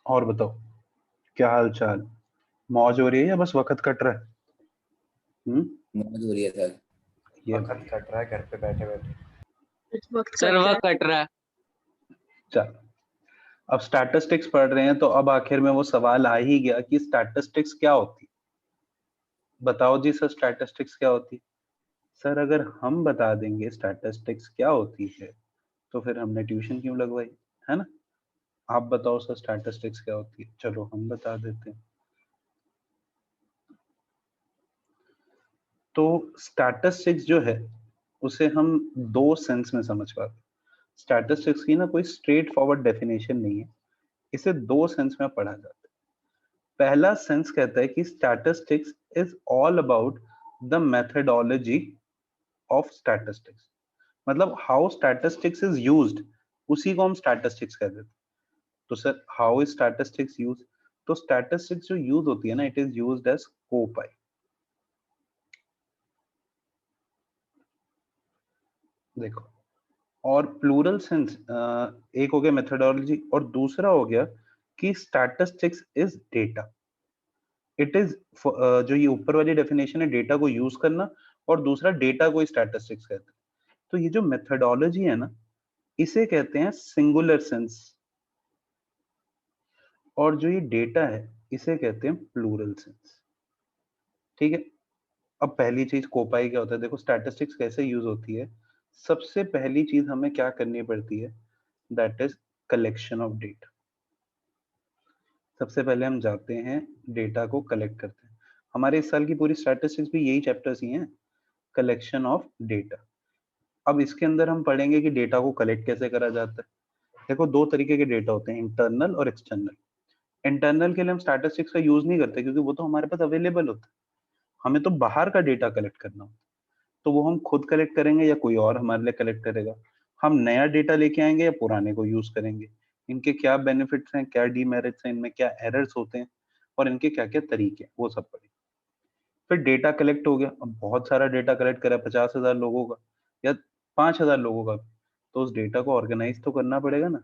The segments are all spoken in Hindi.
और बताओ, क्या हाल चाल? मौज हो रही है या बस वक्त कट रहा है? मौज हो रही है सर। ये वक्त कट रहा है घर पे बैठे बैठे। वक्त सर वह कट रहा है। चल, अब स्टैटिस्टिक्स पढ़ रहे हैं तो अब आखिर में वो सवाल आ ही गया कि स्टैटिस्टिक्स क्या होती। बताओ जी सर, स्टैटिस्टिक्स क्या होती? सर अगर हम बता देंगे स्टैटिस्टिक्स क्या होती है तो फिर हमने ट्यूशन क्यों लगवाई, है ना? आप बताओ सर, स्टैटिस्टिक्स क्या होती है? चलो हम बता देते हैं। तो स्टैटिस्टिक्स जो है उसे हम दो सेंस में समझ पाते हैं। स्टैटिस्टिक्स की ना कोई स्ट्रेट फॉरवर्ड डेफिनेशन नहीं है, इसे दो सेंस में पढ़ा जाता है। पहला सेंस कहता है कि statistics is all about the methodology of statistics, मतलब हाउ स्टैटिस्टिक्स इज यूज्ड, उसी को हम स्टैटिस्टिक्स कहते हैं। तो sir how is statistics use? तो स्टैटिस्टिक्स जो यूज होती है ना, इट इज यूज्ड एज कोपाई। देखो, और प्लूरल सेंस एक हो गया मेथडोलॉजी, और दूसरा हो गया कि statistics is data. It is जो ये ऊपर वाली डेफिनेशन है, डेटा को यूज करना, और दूसरा डेटा को स्टैटिस्टिक्स कहते हैं। तो ये जो मेथडोलॉजी है ना, इसे कहते हैं सिंगुलर सेंस, और जो ये डेटा है इसे कहते हैं प्लूरल सेंस। ठीक है, अब पहली चीज कोपाई क्या होता है? देखो स्टैटिस्टिक्स कैसे यूज होती है। सबसे पहली चीज हमें क्या करनी पड़ती है? That is collection of data. सबसे पहले हम जाते हैं, डेटा को कलेक्ट करते हैं। हमारे इस साल की पूरी स्टैटिस्टिक्स भी यही चैप्टर्स ही हैं, कलेक्शन ऑफ डेटा। अब इसके अंदर हम पढ़ेंगे कि डेटा को कलेक्ट कैसे करा जाता है। देखो दो तरीके के डेटा होते हैं, इंटरनल और एक्सटर्नल। इंटरनल के लिए हम स्टैटिस्टिक्स का यूज नहीं करते क्योंकि वो तो हमारे पास अवेलेबल होता है। हमें तो बाहर का डेटा कलेक्ट करना होता है, तो वो हम खुद कलेक्ट करेंगे या कोई और हमारे लिए कलेक्ट करेगा। हम नया डेटा लेके आएंगे या पुराने को यूज करेंगे, इनके क्या बेनिफिट्स हैं, क्या डीमेरिट्स हैं, इनमें क्या एरर्स होते हैं, और इनके क्या क्या तरीके हैं, वो सब पढ़ेंगे। फिर डेटा कलेक्ट हो गया, अब बहुत सारा डेटा कलेक्ट करा, 50,000 लोगों का या 5,000 लोगों का, तो उस डेटा को ऑर्गेनाइज तो करना पड़ेगा ना।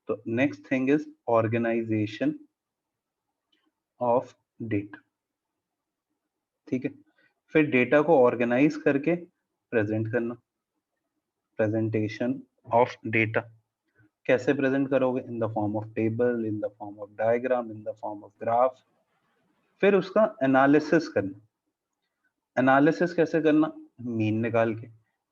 तो next thing is organisation of data. ठीक है, फिर डेटा को ऑर्गेनाइज करके प्रेजेंट करना, प्रेजेंटेशन ऑफ डेटा। कैसे प्रेजेंट करोगे? In the form of table, in the form of diagram, in the form of graph. फिर उसका एनालिसिस करना। एनालिसिस कैसे करना? मीन निकाल के,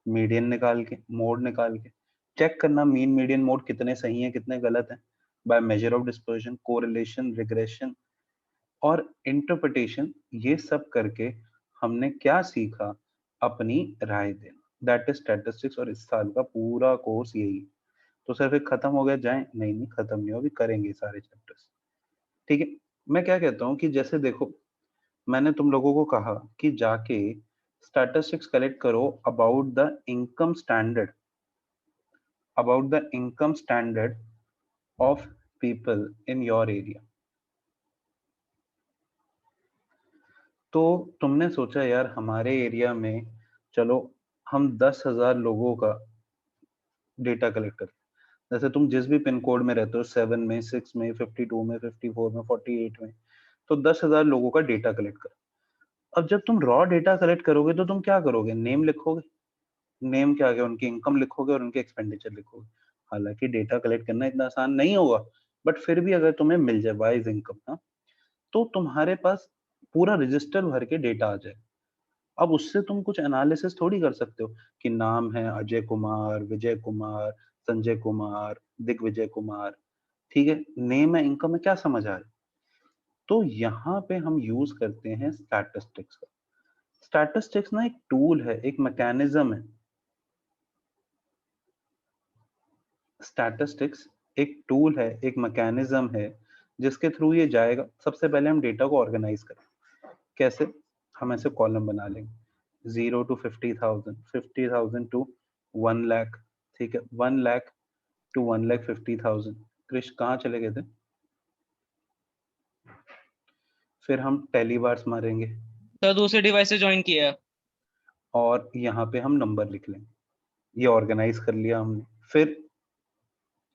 मीडियन निकाल के, मोड निकाल के चेक करना मीन मीडियन मोड कितने सही हैं कितने गलत हैं, by measure of dispersion, correlation, regression और इंटरप्रिटेशन। ये सब करके हमने क्या सीखा? अपनी राय देना। दैट इज स्टैटिस्टिक्स, और इस साल का पूरा कोर्स यही है। तो सर फिर खत्म हो गया जाए? नहीं नहीं, खत्म नहीं हो, अभी करेंगे सारे चैप्टर्स। ठीक है, मैं क्या कहता हूँ कि जैसे देखो, मैंने तुम लोगों को कहा कि जाके स्टैटिस्टिक्स कलेक्ट करो about the income standard, about the income standard of people in your area. तो तुमने सोचा यार हमारे एरिया में, चलो हम 10,000 लोगों का डेटा कलेक्ट करते हैं। जैसे तुम जिस भी पिन कोड में रहते हो, 7 में, 6 में, 52 में, 54 में, 48 में, तो 10,000 लोगों का डेटा कलेक्ट करो। अब जब तुम रॉ डेटा कलेक्ट करोगे तो तुम क्या करोगे? नेम लिखोगे, नेम क्या गया, उनकी इनकम लिखोगे और उनके एक्सपेंडिचर लिखोगे। हालांकि डेटा कलेक्ट करना इतना आसान नहीं होगा, बट फिर भी अगर तुम्हें मिल जाए वाइज इनकम ना, तो तुम्हारे पास पूरा रजिस्टर भर के डेटा आ जाए। अब उससे तुम कुछ एनालिसिस थोड़ी कर सकते हो कि नाम है अजय कुमार, विजय कुमार, संजय कुमार, दिग्विजय कुमार। ठीक है, नेम है, इनकम है, क्या समझ आ रहा है? तो यहाँ पे हम यूज करते हैं स्टैटिस्टिक्स का। स्टैटिस्टिक्स ना एक टूल है, एक मैकेनिज्म है। स्टैटिस्टिक्स एक टूल है, एक मैकेनिज्म है, जिसके थ्रू ये जाएगा। सबसे पहले हम डेटा को ऑर्गेनाइज करें। कैसे? हम ऐसे कॉलम बना लेंगे, 0 to 50,000, 50,000 to 1 लाख। ठीक है, 1 लाख to 1,50,000। कृष कहाँ चले गए थे? फिर हम टेली बार्स मारेंगे सर दूसरे डिवाइस से ज्वाइन किया है। और यहाँ पे हम नंबर लिख लेंगे। ये ऑर्गेनाइज कर लिया हमने। फिर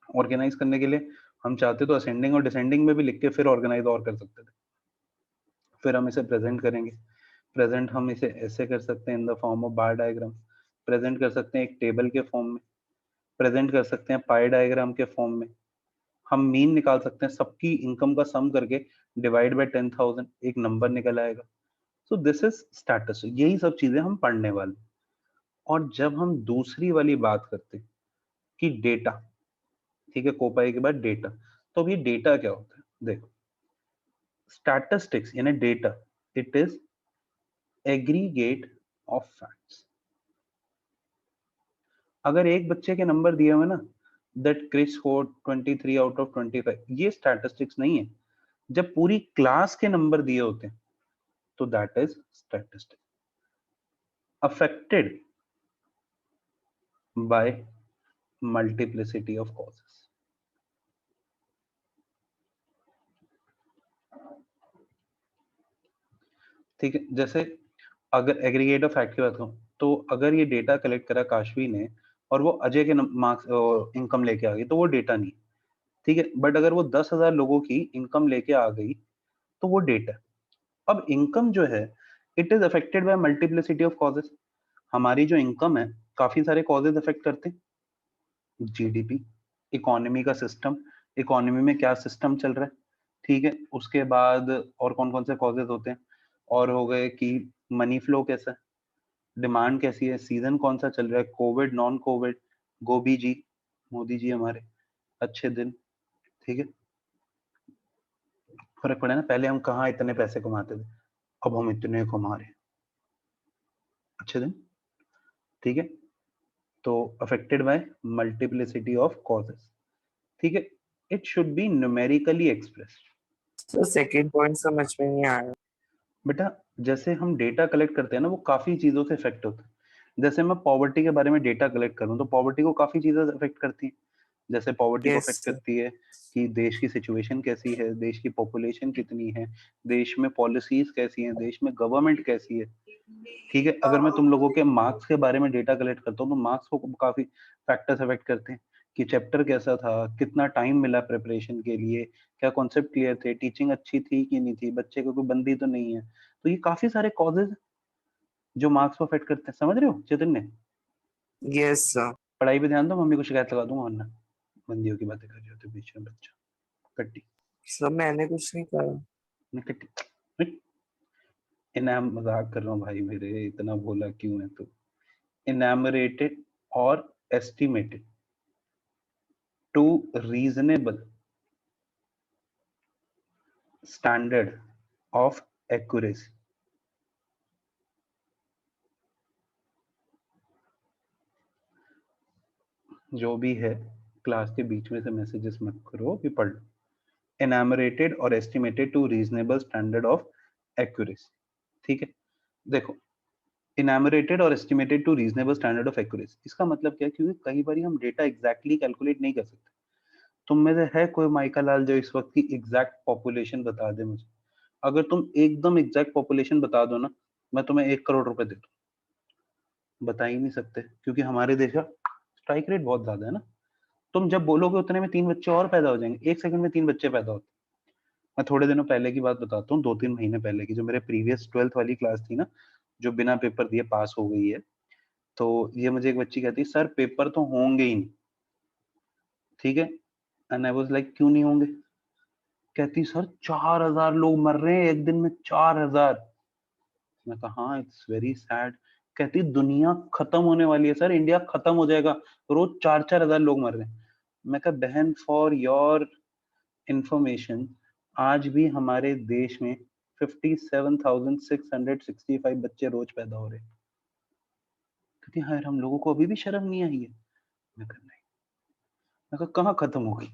ऑर्गेनाइज करने के लिए हम चाहते तो असेंडिंग और डिसेंडिंग में भी लिख के फिर ऑर्गेनाइज और कर सकते थे। फिर हम इसे प्रेजेंट करेंगे। प्रेजेंट हम इसे ऐसे कर सकते हैं इन the form of bar diagram, present कर सकते हैं एक टेबल के फॉर्म में, प्रेजेंट कर सकते हैं पाई डायग्राम के फॉर्म में। हम मीन निकाल सकते हैं, सबकी इनकम का सम करके डिवाइड बाय 10,000 एक नंबर निकल आएगा। So this is status. यही सब चीजें हम पढ़ने वाले। और जब हम दूसरी वाली बात करते हैं कि डेटा, ठीक है, कोपाई के बाद डेटा, तो अब ये डेटा क्या होता है? देखो, स्टैटिस्टिक्स यानी data, it is aggregate of facts. अगर एक बच्चे के नंबर दिए हुए ना, that Chris score 23 out of 25, ये स्टैटिस्टिक्स नहीं है। जब पूरी क्लास के नंबर दिए होते हैं तो that is statistics. Affected by multiplicity of causes. ठीक है, जैसे अगर एग्रीगेट ऑफ फैक्ट की बात करूं, तो अगर ये डेटा कलेक्ट करा काशवी ने और वो अजय के मार्क्स इनकम लेके आ गई, तो वो डेटा नहीं, ठीक है। बट अगर वो 10,000 लोगों की इनकम लेके आ गई तो वो डेटा। अब इनकम जो है, it is affected by multiplicity of causes. हमारी जो इनकम है, काफी सारे कॉजेज अफेक्ट करते हैं। जीडीपी, इकोनॉमी का सिस्टम, इकोनॉमी में क्या सिस्टम चल रहा है, ठीक है। उसके बाद और कौन कौन से कॉजेज होते हैं, और हो गए कि मनी फ्लो कैसा है, डिमांड कैसी है, सीजन कौन सा चल रहा है, कोविड नॉन कोविड, गोभी जी, मोदी जी हमारे, अच्छे दिन, ठीक है। फर्क पड़ा ना, पहले हम कहाँ इतने पैसे कमाते थे, अब हम इतने कमा रहे हैं, अच्छे दिन, ठीक है। तो affected by multiplicity of causes, ठीक है। It should be numerically expressed. तो सेकंड पॉइंट समझ में नहीं आया बेटा, जैसे हम डेटा कलेक्ट करते हैं ना, वो काफी चीजों से इफेक्ट होता है। जैसे मैं पॉवर्टी के बारे में डेटा कलेक्ट करूं, तो पॉवर्टी को काफी चीजें इफेक्ट करती हैं। जैसे पॉवर्टी को यस अफेक्ट करती है कि देश की सिचुएशन कैसी है, देश की पॉपुलेशन कितनी है, देश में पॉलिसीज कैसी हैं, देश में गवर्नमेंट कैसी है, ठीक है। अगर मैं तुम लोगों के मार्क्स के बारे में डेटा कलेक्ट करता हूँ, तो मार्क्स को काफी फैक्टर्स अफेक्ट करते हैं कि चैप्टर कैसा था, कितना टाइम मिला प्रिपरेशन के लिए, क्या कॉन्सेप्ट क्लियर थे, टीचिंग अच्छी थी कि नहीं थी, बच्चे को कोई बंदी तो नहीं है। तो ये काफी सारे कॉजेज जो मार्क्स को अफेक्ट करते हैं, समझ रहे हो चैतन्य? यस सर पढ़ाई पे ध्यान दो, मम्मी को शिकायत लगा दूंगा वरना, बंदियों की बातें कर रहे होते बीच में बच्चा, कट्टी सर मैंने कुछ नहीं करा नहीं, कट्टी इनाम, मजाक कर रहा हूँ भाई मेरे, इतना बोला क्यों है तू? इनैमरेटेड और estimated to reasonable standard of accuracy। जो भी है, क्लास के बीच में से मैसेजेस मत करो, भी पढ़ लो। एनामरेटेड और estimated to reasonable standard of accuracy, ठीक है। देखो, इनैमरेटेड और estimated to reasonable standard of accuracy, इसका मतलब क्या है? क्योंकि कई बार हम डेटा एग्जैक्टली कैलकुलेट नहीं कर सकते। तुम में से है कोई माइका लाल जो इस वक्त की एग्जैक्ट पॉपुलेशन बता दे मुझे? अगर तुम एकदम एग्जैक्ट पॉपुलेशन बता दो ना, मैं तुम्हें 1 करोड़ रुपए दे दूं। बता ही नहीं सकते, क्योंकि हमारे देश का स्ट्राइक रेट बहुत ज्यादा है ना। तुम जब बोलोगे उतने में 3 बच्चे और पैदा हो जाएंगे, 1 सेकंड में 3 बच्चे पैदा होते। मैं थोड़े दिनों पहले की बात बताता हूँ, 2-3 महीने पहले की, जो मेरे प्रीवियस 12th वाली क्लास थी ना, जो बिना पेपर दिए पास हो गई है, तो ये मुझे एक बच्ची कहती, सर पेपर तो होंगे ही नहीं, ठीक है। एंड आई वाज लाइक, क्यों नहीं होंगे? कहती, सर 4,000 लोग मर रहे हैं एक दिन में, 4,000। मैं कहा, हाँ इट्स वेरी सैड। कहती, दुनिया खत्म होने वाली है सर, इंडिया खत्म हो जाएगा, रोज 4-4 हजार लोग मर रहे हैं। मैं कहा, बहन फॉर योर इंफॉर्मेशन, आज भी हमारे देश में 57,665 बच्चे रोज पैदा हो रहे हैं। कहती, हाँ हम लोगों को अभी भी शर्म नहीं आई है? मैं कहा नहीं। मैं कहा, कहाँ खत्म होगी?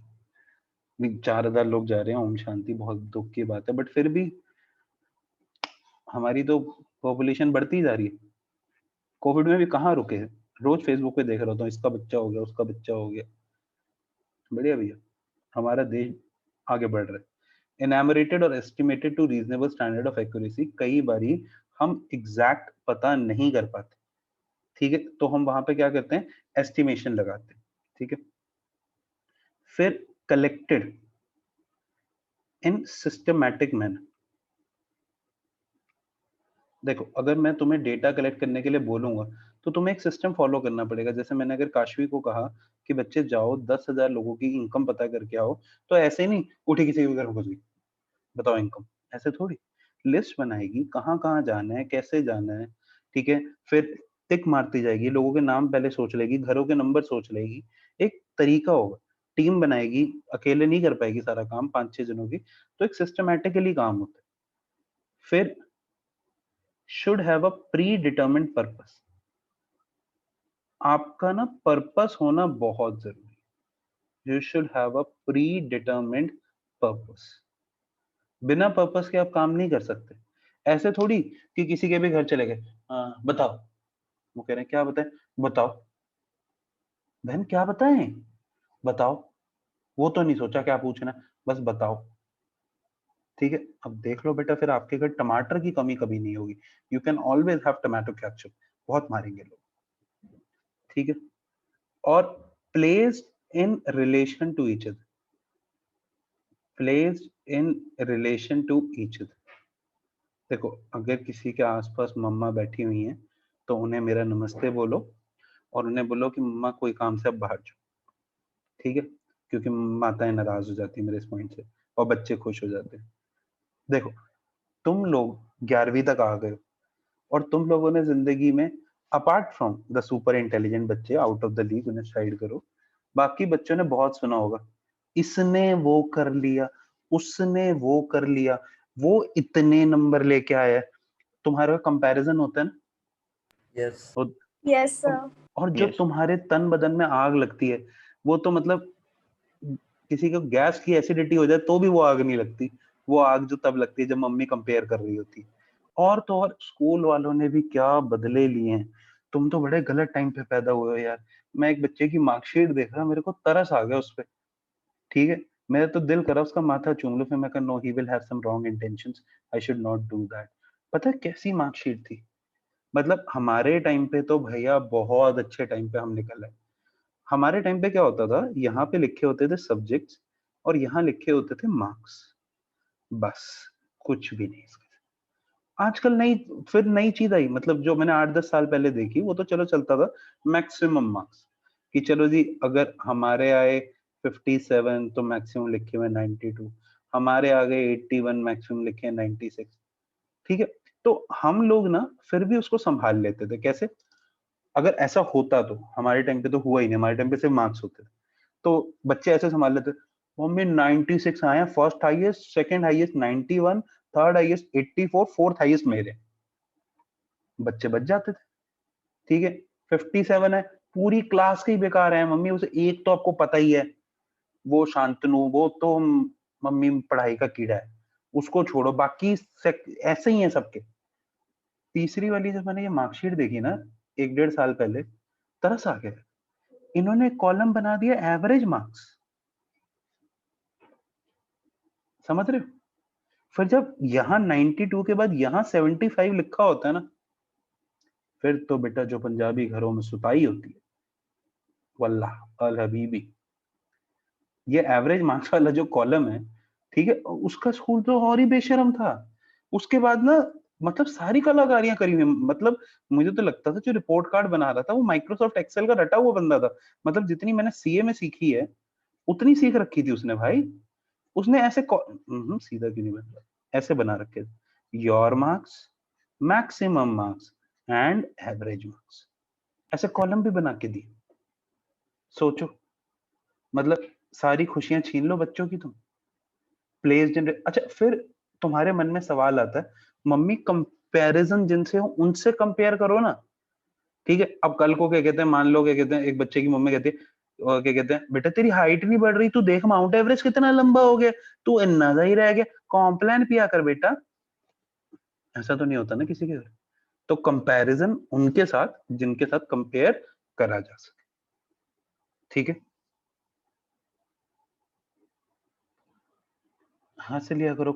4,000 लोग जा रहे हैं, ओम शांति, बहुत दुख की बात है, बट फिर भी हमारी तो पॉपुलेशन बढ़ती जा रही है। कोविड में भी कहाँ रुके हैं? रोज फेसबुक पे देख रहा था, इसका बच्चा हो गया, उसका बच्चा हो गया। बढ़िया भैया, हमारा देश आगे बढ़ रहा है। एनामरेटेड और estimated to reasonable standard of accuracy, कई बारी हम एग्जैक्ट पता नहीं कर पाते, ठीक है। तो हम वहां पे क्या करते हैं? एस्टिमेशन लगाते हैं, ठीक है। फिर collected in systematic manner. देखो, अगर मैं तुम्हें डेटा कलेक्ट करने के लिए बोलूंगा तो तुम्हें एक सिस्टम फॉलो करना पड़ेगा। जैसे मैंने अगर काशवी को कहा कि बच्चे जाओ 10,000 लोगों की इनकम पता करके आओ, तो ऐसे ही नहीं उठी किसी के घर घुस गई, बताओ इनकम, ऐसे थोड़ी। लिस्ट बनाएगी, कहाँ कहाँ जाना है, कैसे जाना है, ठीक है। फिर टिक मारती जाएगी, लोगों के नाम पहले सोच लेगी, घरों के नंबर सोच लेगी, एक तरीका होगा। टीम बनाएगी, अकेले नहीं कर पाएगी सारा काम 5-6 जनों की, तो एक सिस्टमैटिकली काम होता है। फिर should have a predetermined purpose. आपका ना पर्पस होना बहुत जरूरी। You should have a predetermined purpose. बिना पर्पस के आप काम नहीं कर सकते। ऐसे थोड़ी कि किसी के भी घर चले गए, बताओ, वो कह रहे हैं क्या बताएं, बताओ बहन क्या बताएं, बताओ, वो तो नहीं सोचा क्या पूछना, बस बताओ, ठीक है। अब देख लो बेटा, फिर आपके घर टमाटर की कमी कभी नहीं होगी। You can always have tomato ketchup, बहुत मारेंगे लोग, ठीक है। और placed in relation to each other, placed in relation to each other। देखो, अगर किसी के आसपास मम्मा बैठी हुई हैं तो उन्हें मेरा नमस्ते बोलो और उन्हें बोलो कि मम्मा कोई काम से अब बाहर जाओ, ठीक है, क्योंकि माताएं नाराज हो जाती है मेरे इस पॉइंट से और बच्चे खुश हो जाते हैं। देखो, तुम लोग 11वीं तक आ गए हो और तुम लोगों ने जिंदगी में apart from the super intelligent बच्चे आउट ऑफ द लीग, उन्हें साइड करो, बाकी बच्चों ने बहुत सुना होगा, इसने वो कर लिया, उसने वो कर लिया, वो इतने नंबर लेके आया। तुम्हारा कंपैरिजन होता है ना, यस यस सर। और जो Yes. तुम्हारे तन बदन में आग लगती है, वो तो मतलब किसी को गैस की एसिडिटी हो जाए तो भी वो आग नहीं लगती। वो आग जो तब लगती है जब मम्मी कंपेयर कर रही होती। और तो और स्कूल वालों ने भी क्या बदले लिए हैं। तुम तो बड़े गलत टाइम पे पैदा हुए हो यार। मैं एक बच्चे की मार्कशीट देख रहा, मेरे को तरस आ गया उस पे, ठीक है। मेरा तो दिल करा उसका माथा चूम लो, फिर मैं कहा no, he will have some wrong intentions, I should not do that. पता है कैसी मार्कशीट थी, मतलब हमारे टाइम पे तो भैया बहुत अच्छे टाइम पे हम निकल आए। हमारे टाइम पे क्या होता था, यहाँ पे लिखे होते थे सब्जेक्ट्स और यहाँ लिखे होते थे मार्क्स, बस कुछ भी नहीं इसके। आजकल नई, फिर नई चीज आई, मतलब जो मैंने 8-10 साल पहले देखी, वो तो चलो चलता था मैक्सिमम मार्क्स, कि चलो जी अगर हमारे आए 57 तो मैक्सिमम लिखे हुए 92, हमारे आ गए 81, मैक्सिमम लिखे हैं 96, ठीक है। तो हम लोग ना फिर भी उसको संभाल लेते थे। कैसे? अगर ऐसा होता तो, हमारे टाइम पे तो हुआ ही नहीं, हमारे टाइम पे सिर्फ मार्क्स होते थे, तो बच्चे ऐसे संभाल लेते, मम्मी 96 आए हैं, first highest, second highest 91, third highest 84, fourth highest मेरे, बच्चे बच जाते थे, ठीक है। 57 है, पूरी क्लास के ही बेकार है मम्मी, उसे एक तो आपको पता ही है, वो शांतनु, वो तो मम्मी पढ़ाई का कीड़ा है, उसको छोड़ो, बाकी ऐसे ही है सबके। तीसरी वाली जब मैंने ये मार्कशीट देखी ना 1-1.5 साल पहले, तरस आ गया। इन्होंने कॉलम बना दिया एवरेज मार्क्स, समझ रहे हो? फिर जब यहाँ 92 के बाद यहाँ 75 लिखा होता है ना, फिर तो बेटा जो पंजाबी घरों में सुताई होती है, वल्लाह अल हबीबी, ये एवरेज मार्क्स वाला जो कॉलम है, ठीक है, उसका स्कूल तो और ही बेशरम था। उसके बाद ना, मतलब सारी कलाकारियां करी हुई, मतलब मुझे तो लगता था जो रिपोर्ट कार्ड बना रहा था वो माइक्रोसॉफ्ट एक्सेल का रटा हुआ बंदा था। मतलब जितनी मैंने सीए में सीखी है उतनी सीख रखी थी उसने भाई। उसने ऐसे सीधा क्यों नहीं बन रहा, ऐसे बना रखे थे, your marks, maximum marks and average marks, ऐसे कॉलम भी बना के दिए। सोचो, मतलब सारी खुशियां छीन लो बच्चों की तुम। प्लेस्ड इन, अच्छा फिर तुम्हारे मन में सवाल आता है, मम्मी कंपैरिजन जिनसे हो उनसे कंपेयर करो ना, ठीक है। अब कल को क्या कहते हैं, मान लो क्या कहते हैं, एक बच्चे की मम्मी कहती है, क्या कहते हैं, बेटा तेरी हाइट नहीं बढ़ रही, तू देख माउंट एवरेस्ट कितना लंबा हो गया, तू इतना ही रह गया, कॉम्प्लान पिया कर बेटा। ऐसा तो नहीं होता ना किसी के घर। तो कंपैरिजन उनके साथ जिनके साथ कंपेयर करा जा सके, ठीक है। हाँ से लिया करो।